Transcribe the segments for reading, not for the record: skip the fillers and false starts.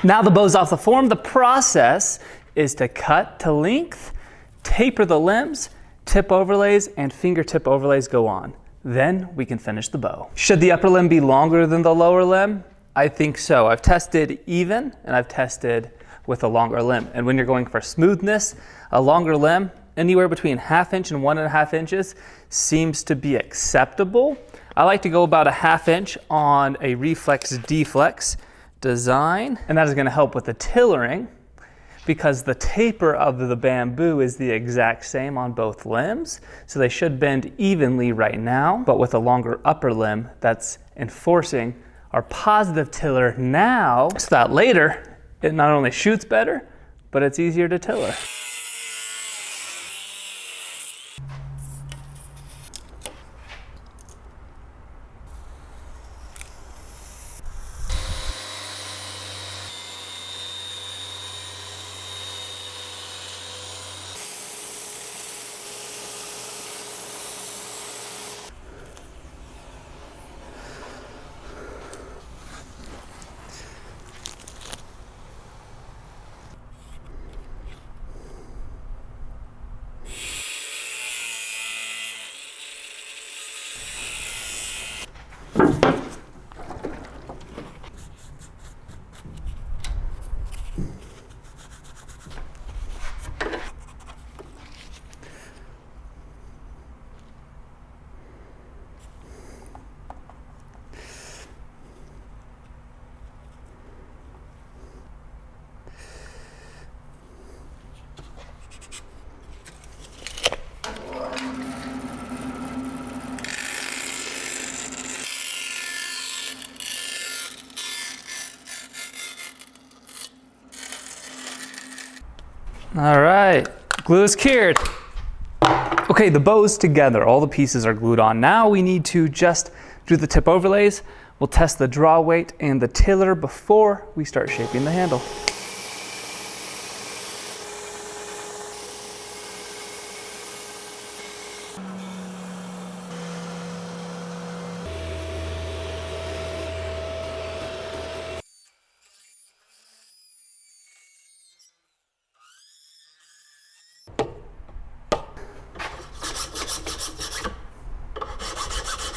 Now the bow's off the form. The process is to cut to length, taper the limbs, tip overlays, and fingertip overlays go on. Then we can finish the bow. Should the upper limb be longer than the lower limb? I think so. I've tested even and I've tested with a longer limb. And when you're going for smoothness, a longer limb, anywhere between 1/2 inch and 1.5 inches seems to be acceptable. I like to go about 1/2 inch on a reflex deflex design, and that is going to help with the tillering because the taper of the bamboo is the exact same on both limbs, so they should bend evenly right now, but with a longer upper limb, that's enforcing our positive tiller now, so that later it not only shoots better, but it's easier to tiller. All right, glue is cured. Okay, the bow's together. All the pieces are glued on. Now we need to just do the tip overlays. We'll test the draw weight and the tiller before we start shaping the handle.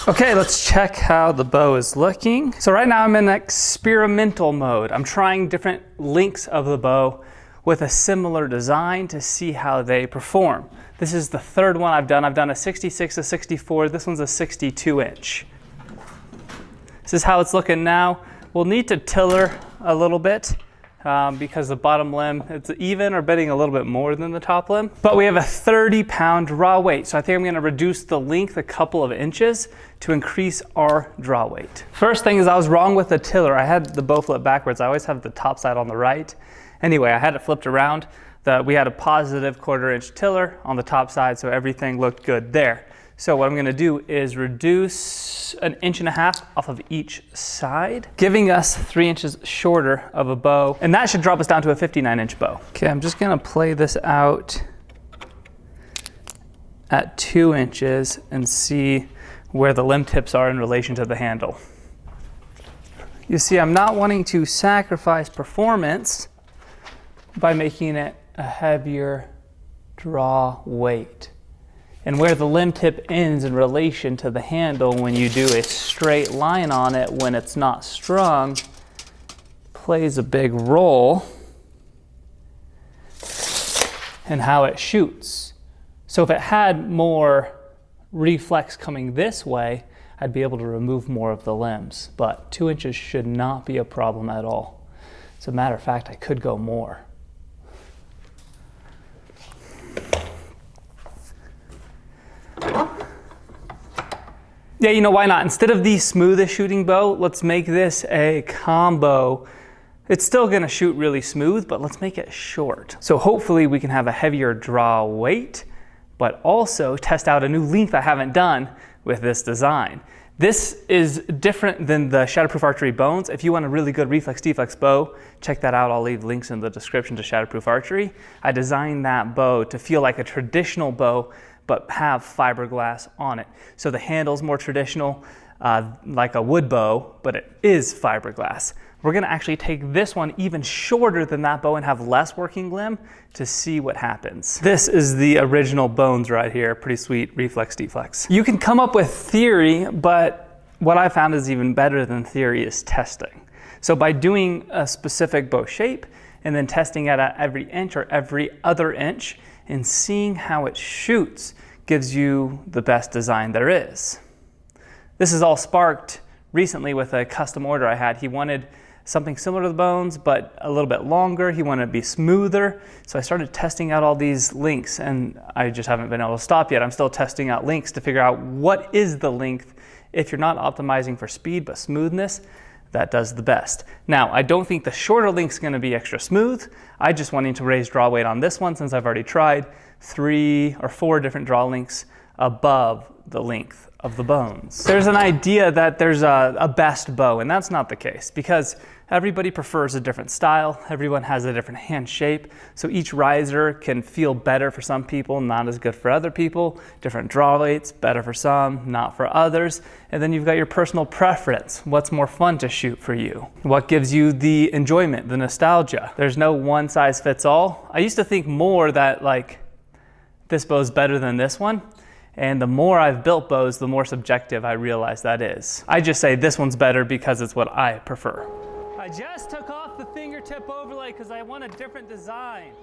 Okay, let's check how the bow is looking. So right now I'm in experimental mode. I'm trying different lengths of the bow with a similar design to see how they perform. This is the third one I've done. I've done a 66, a 64, this one's a 62 inch. This is how it's looking now. We'll need to tiller a little bit because the bottom limb, it's even or bending a little bit more than the top limb. But we have a 30-pound draw weight, so I think I'm gonna reduce the length a couple of inches to increase our draw weight. First thing is I was wrong with the tiller. I had the bow flip backwards. I always have the top side on the right. Anyway, I had it flipped around. We had a positive 1/4 inch tiller on the top side, so everything looked good there. So what I'm gonna do is reduce 1.5 inches off of each side, giving us 3 inches shorter of a bow, and that should drop us down to a 59-inch bow. Okay, I'm just gonna play this out at 2 inches and see where the limb tips are in relation to the handle. You see, I'm not wanting to sacrifice performance by making it a heavier draw weight. And where the limb tip ends in relation to the handle when you do a straight line on it when it's not strung plays a big role in how it shoots. So if it had more reflex coming this way, I'd be able to remove more of the limbs, but 2 inches should not be a problem at all. As a matter of fact, I could go more. Yeah, you know, why not? Instead of the smoothest shooting bow, let's make this a combo. It's still gonna shoot really smooth, but let's make it short. So hopefully we can have a heavier draw weight, but also test out a new length I haven't done with this design. This is different than the Shatterproof Archery Bones. If you want a really good reflex deflex bow, check that out. I'll leave links in the description to Shatterproof Archery. I designed that bow to feel like a traditional bow, but have fiberglass on it. So the handle's more traditional, like a wood bow, but it is fiberglass. We're gonna actually take this one even shorter than that bow and have less working limb to see what happens. This is the original bones right here. Pretty sweet, reflex, deflex. You can come up with theory, but what I found is even better than theory is testing. So by doing a specific bow shape and then testing it at every inch or every other inch and seeing how it shoots gives you the best design there is. This is all sparked recently with a custom order I had. He wanted something similar to the bones, but a little bit longer. He wanted to be smoother. So I started testing out all these links, and I just haven't been able to stop yet. I'm still testing out links to figure out what is the length. If you're not optimizing for speed, but smoothness, that does the best. Now, I don't think the shorter link's gonna be extra smooth. I just wanting to raise draw weight on this one since I've already tried 3 or 4 different draw links above the length of the bones. There's an idea that there's a best bow, and that's not the case because everybody prefers a different style. Everyone has a different hand shape. So each riser can feel better for some people, not as good for other people. Different draw weights, better for some, not for others. And then you've got your personal preference. What's more fun to shoot for you? What gives you the enjoyment, the nostalgia? There's no one size fits all. I used to think more that like this bow's better than this one. And the more I've built bows, the more subjective I realize that is. I just say this one's better because it's what I prefer. I just took off the fingertip overlay because I want a different design.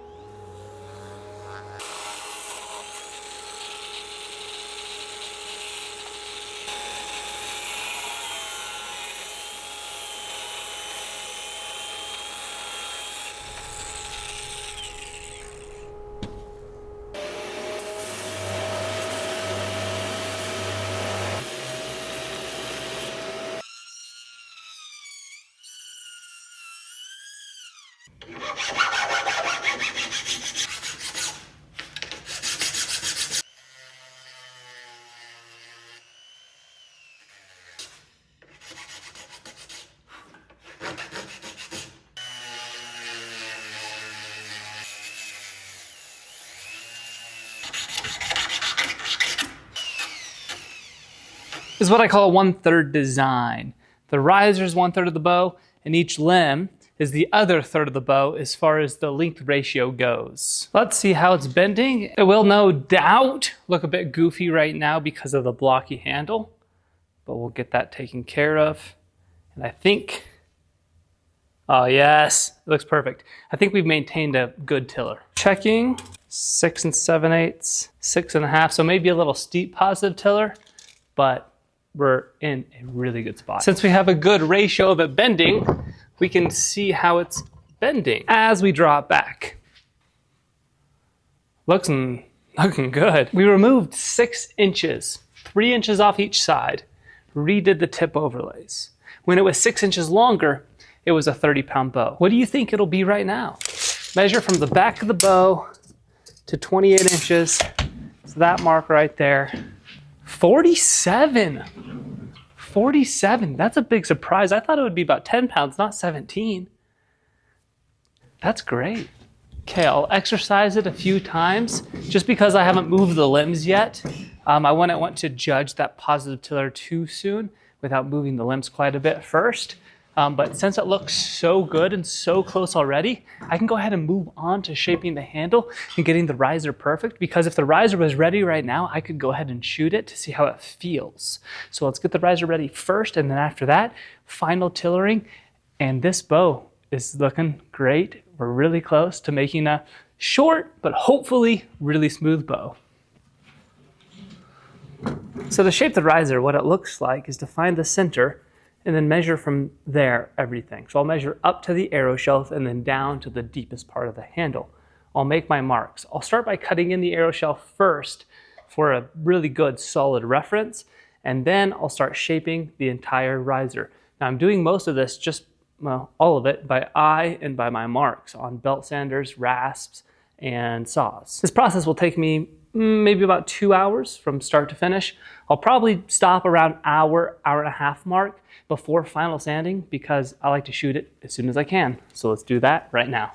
This is what I call a 1/3 design. The riser is 1/3 of the bow, and each limb is the other third of the bow as far as the length ratio goes. Let's see how it's bending. It will no doubt look a bit goofy right now because of the blocky handle, but we'll get that taken care of. And I think, oh yes, it looks perfect. I think we've maintained a good tiller. Checking 6 7/8, 6.5, so maybe a little steep positive tiller, but we're in a really good spot. Since we have a good ratio of it bending, we can see how it's bending as we draw it back. Looking good. We removed 6 inches, 3 inches off each side, redid the tip overlays. When it was 6 inches longer, it was a 30-pound bow. What do you think it'll be right now? Measure from the back of the bow to 28 inches. It's that mark right there. 47. 47. That's a big surprise. I thought it would be about 10 pounds, not 17. That's great. Okay, I'll exercise it a few times just because I haven't moved the limbs yet. I wouldn't want to judge that positive tiller too soon without moving the limbs quite a bit first. But since it looks so good and so close already, I can go ahead and move on to shaping the handle and getting the riser perfect, because if the riser was ready right now, I could go ahead and shoot it to see how it feels. So let's get the riser ready first, and then after that, final tillering. And this bow is looking great. We're really close to making a short, but hopefully really smooth bow. So to shape the riser, what it looks like is to find the center and then measure from there everything. So I'll measure up to the arrow shelf and then down to the deepest part of the handle. I'll make my marks. I'll start by cutting in the arrow shelf first for a really good solid reference, and then I'll start shaping the entire riser. Now I'm doing most of this, just all of it, by eye and by my marks on belt sanders, rasps, and saws. This process will take me maybe about 2 hours from start to finish. I'll probably stop around hour and a half mark before final sanding because I like to shoot it as soon as I can. So let's do that right now.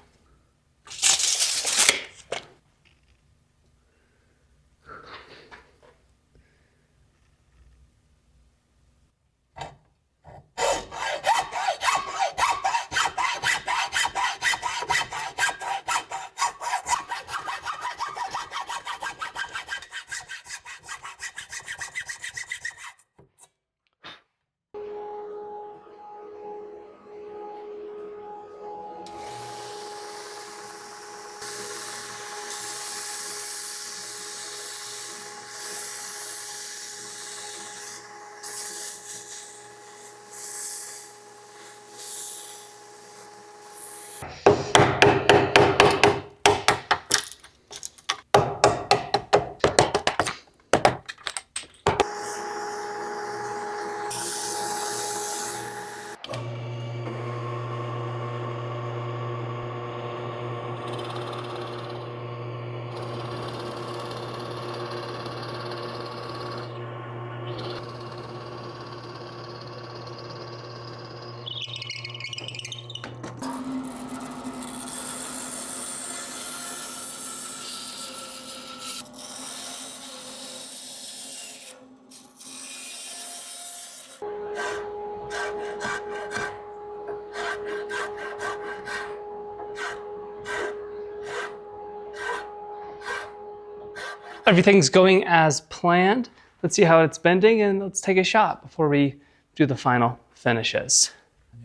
everything's going as planned. Let's see how it's bending and let's take a shot before we do the final finishes.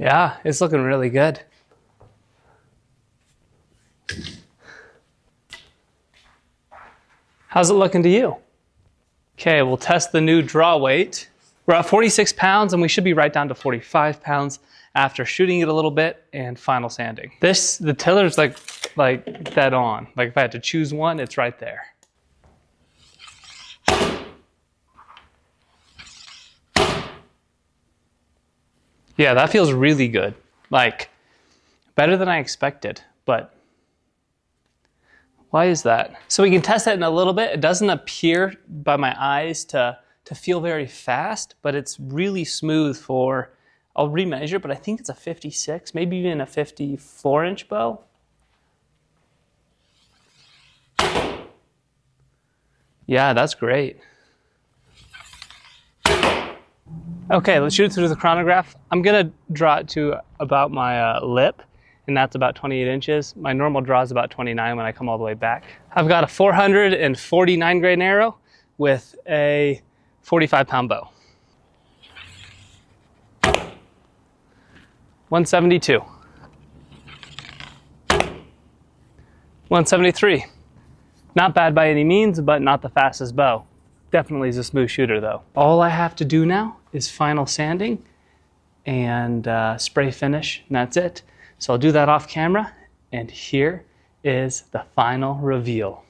Yeah, it's looking really good. How's it looking to you? Okay, we'll test the new draw weight. We're at 46 pounds and we should be right down to 45 pounds after shooting it a little bit and final sanding. The tiller's like dead on. Like if I had to choose one, it's right there. Yeah, that feels really good. Like better than I expected, but why is that? So we can test it in a little bit. It doesn't appear by my eyes to feel very fast, but it's really smooth for, I'll remeasure, but I think it's a 56, maybe even a 54-inch bow. Yeah, that's great. Okay, let's shoot it through the chronograph. I'm gonna draw it to about my lip, and that's about 28 inches. My normal draw is about 29 when I come all the way back. I've got a 449 grain arrow with a 45-pound bow. 172. 173. Not bad by any means, but not the fastest bow. Definitely is a smooth shooter though. All I have to do now is final sanding and spray finish, and that's it. So I'll do that off camera, and here is the final reveal.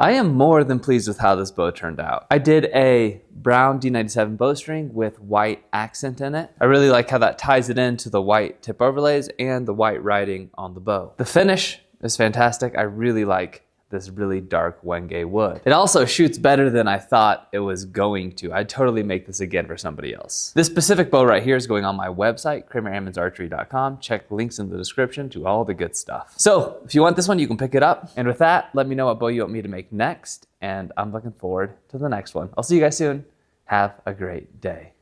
I am more than pleased with how this bow turned out. I did a brown D97 bowstring with white accent in it. I really like how that ties it into the white tip overlays and the white writing on the bow. The finish is fantastic. I really like this really dark Wenge wood. It also shoots better than I thought it was going to. I'd totally make this again for somebody else. This specific bow right here is going on my website, KramerAmmonsArchery.com. Check links in the description to all the good stuff. So if you want this one, you can pick it up. And with that, let me know what bow you want me to make next. And I'm looking forward to the next one. I'll see you guys soon. Have a great day.